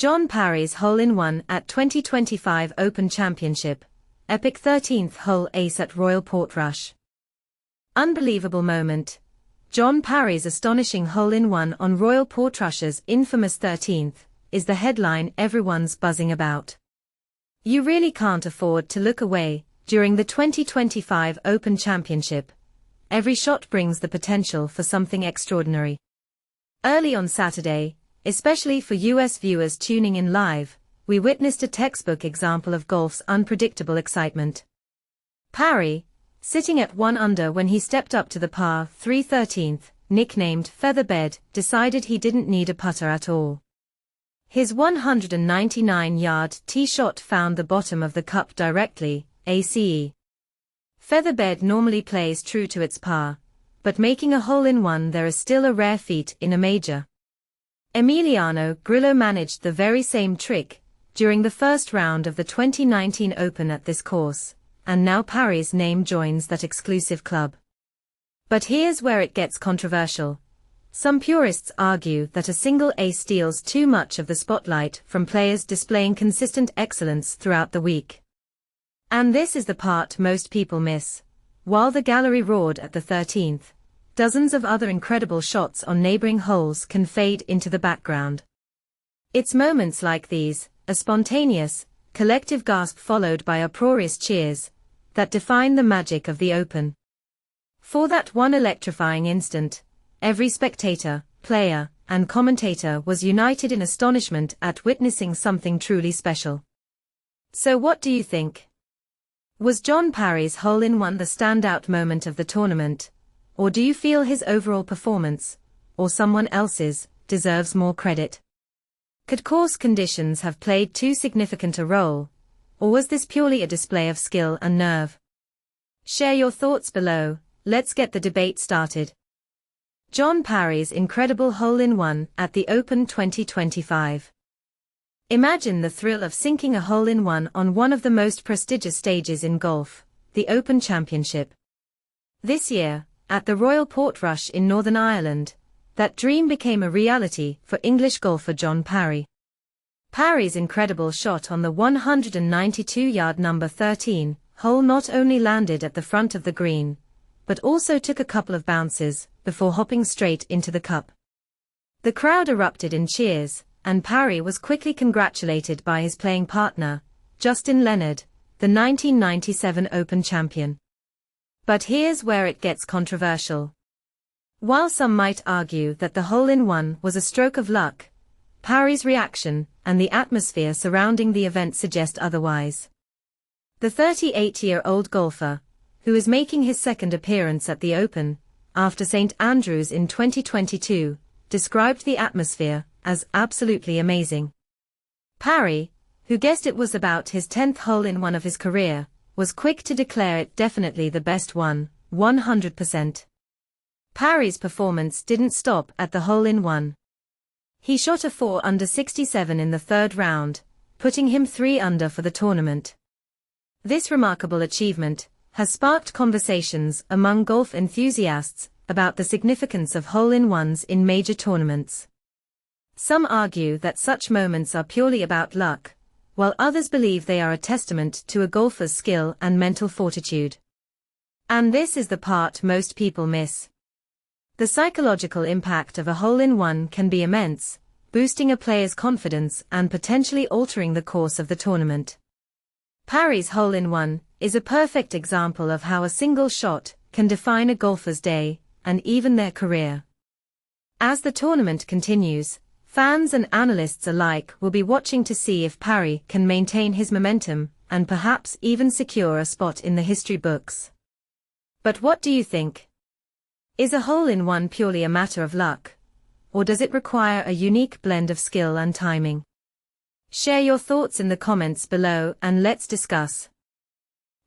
John Parry's hole-in-one at 2025 Open Championship. Epic 13th hole ace at Royal Portrush. Unbelievable moment. John Parry's astonishing hole-in-one on Royal Portrush's infamous 13th is the headline everyone's buzzing about. You really can't afford to look away during the 2025 Open Championship. Every shot brings the potential for something extraordinary. Early on Saturday, especially for US viewers tuning in live, we witnessed a textbook example of golf's unpredictable excitement. Parry, sitting at 1 under when he stepped up to the par 3 13th, nicknamed Featherbed, decided he didn't need a putter at all. His 199-yard tee shot found the bottom of the cup directly, ace. Featherbed normally plays true to its par, but making a hole-in-one there is still a rare feat in a major. Emiliano Grillo managed the very same trick during the first round of the 2019 Open at this course, and now Parry's name joins that exclusive club. But here's where it gets controversial. Some purists argue that a single ace steals too much of the spotlight from players displaying consistent excellence throughout the week. And this is the part most people miss. While the gallery roared at the 13th, dozens of other incredible shots on neighboring holes can fade into the background. It's moments like these, a spontaneous, collective gasp followed by uproarious cheers, that define the magic of the Open. For that one electrifying instant, every spectator, player, and commentator was united in astonishment at witnessing something truly special. So what do you think? Was John Parry's hole-in-one the standout moment of the tournament? Or do you feel his overall performance, or someone else's, deserves more credit? Could course conditions have played too significant a role, or was this purely a display of skill and nerve? Share your thoughts below. Let's get the debate started. John Parry's incredible hole-in-one at the Open 2025. Imagine the thrill of sinking a hole-in-one on one of the most prestigious stages in golf, the Open Championship. This year, at the Royal Portrush in Northern Ireland, that dream became a reality for English golfer John Parry. Parry's incredible shot on the 192-yard number 13 hole not only landed at the front of the green, but also took a couple of bounces before hopping straight into the cup. The crowd erupted in cheers, and Parry was quickly congratulated by his playing partner, Justin Leonard, the 1997 Open champion. But here's where it gets controversial. While some might argue that the hole-in-one was a stroke of luck, Parry's reaction and the atmosphere surrounding the event suggest otherwise. The 38-year-old golfer, who is making his second appearance at the Open, after St. Andrews in 2022, described the atmosphere as absolutely amazing. Parry, who guessed it was about his 10th hole-in-one of his career, was quick to declare it definitely the best one, 100%. Parry's performance didn't stop at the hole-in-one. He shot a 4 under 67 in the third round, putting him 3 under for the tournament. This remarkable achievement has sparked conversations among golf enthusiasts about the significance of hole-in-ones in major tournaments. Some argue that such moments are purely about luck, while others believe they are a testament to a golfer's skill and mental fortitude. And this is the part most people miss. The psychological impact of a hole-in-one can be immense, boosting a player's confidence and potentially altering the course of the tournament. Parry's hole-in-one is a perfect example of how a single shot can define a golfer's day, and even their career. As the tournament continues, fans and analysts alike will be watching to see if Parry can maintain his momentum, and perhaps even secure a spot in the history books. But what do you think? Is a hole-in-one purely a matter of luck? Or does it require a unique blend of skill and timing? Share your thoughts in the comments below and let's discuss.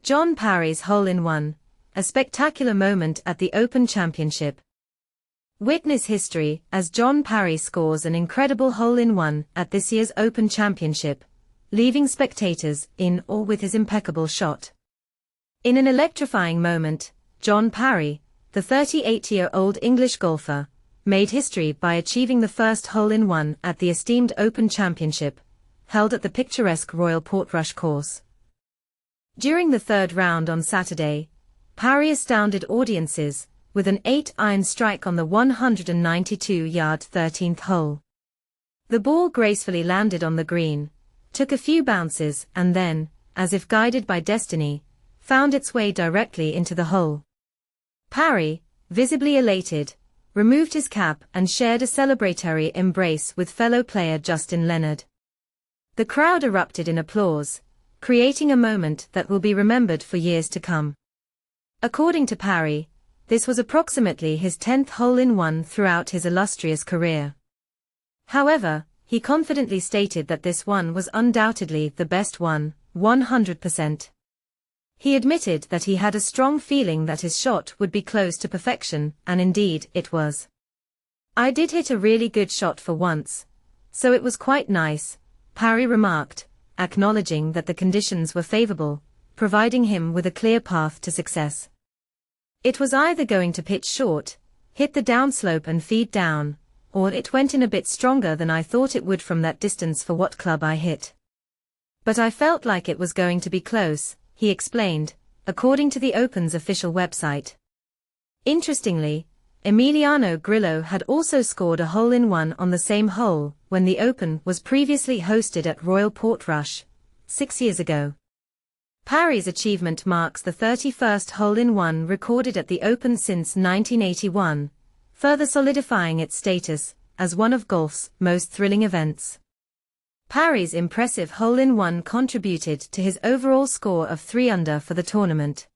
John Parry's hole-in-one, a spectacular moment at the Open Championship. Witness history as John Parry scores an incredible hole-in-one at this year's Open Championship, leaving spectators in awe with his impeccable shot. In an electrifying moment, John Parry, the 38-year-old English golfer, made history by achieving the first hole-in-one at the esteemed Open Championship, held at the picturesque Royal Portrush course. During the third round on Saturday, Parry astounded audiences with an 8-iron strike on the 192-yard 13th hole. The ball gracefully landed on the green, took a few bounces and then, as if guided by destiny, found its way directly into the hole. Parry, visibly elated, removed his cap and shared a celebratory embrace with fellow player Justin Leonard. The crowd erupted in applause, creating a moment that will be remembered for years to come. According to Parry, this was approximately his 10th hole-in-one throughout his illustrious career. However, he confidently stated that this one was undoubtedly the best one, 100%. He admitted that he had a strong feeling that his shot would be close to perfection, and indeed it was. "I did hit a really good shot for once, so it was quite nice," Parry remarked, acknowledging that the conditions were favorable, providing him with a clear path to success. "It was either going to pitch short, hit the downslope and feed down, or it went in a bit stronger than I thought it would from that distance for what club I hit. But I felt like it was going to be close," he explained, according to the Open's official website. Interestingly, Emiliano Grillo had also scored a hole-in-one on the same hole when the Open was previously hosted at Royal Portrush, 6 years ago. Parry's achievement marks the 31st hole-in-one recorded at the Open since 1981, further solidifying its status as one of golf's most thrilling events. Parry's impressive hole-in-one contributed to his overall score of 3 under for the tournament.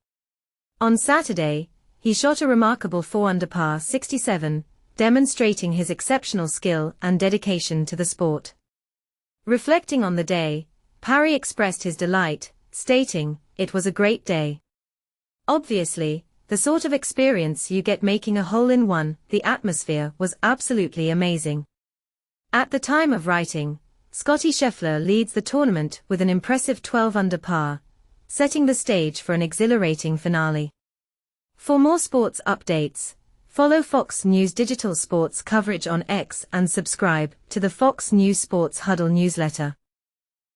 On Saturday, he shot a remarkable 4 under par 67, demonstrating his exceptional skill and dedication to the sport. Reflecting on the day, Parry expressed his delight, stating, "It was a great day. Obviously, the sort of experience you get making a hole-in-one, the atmosphere was absolutely amazing." At the time of writing, Scottie Scheffler leads the tournament with an impressive 12 under par, setting the stage for an exhilarating finale. For more sports updates, follow Fox News Digital Sports coverage on X and subscribe to the Fox News Sports Huddle newsletter.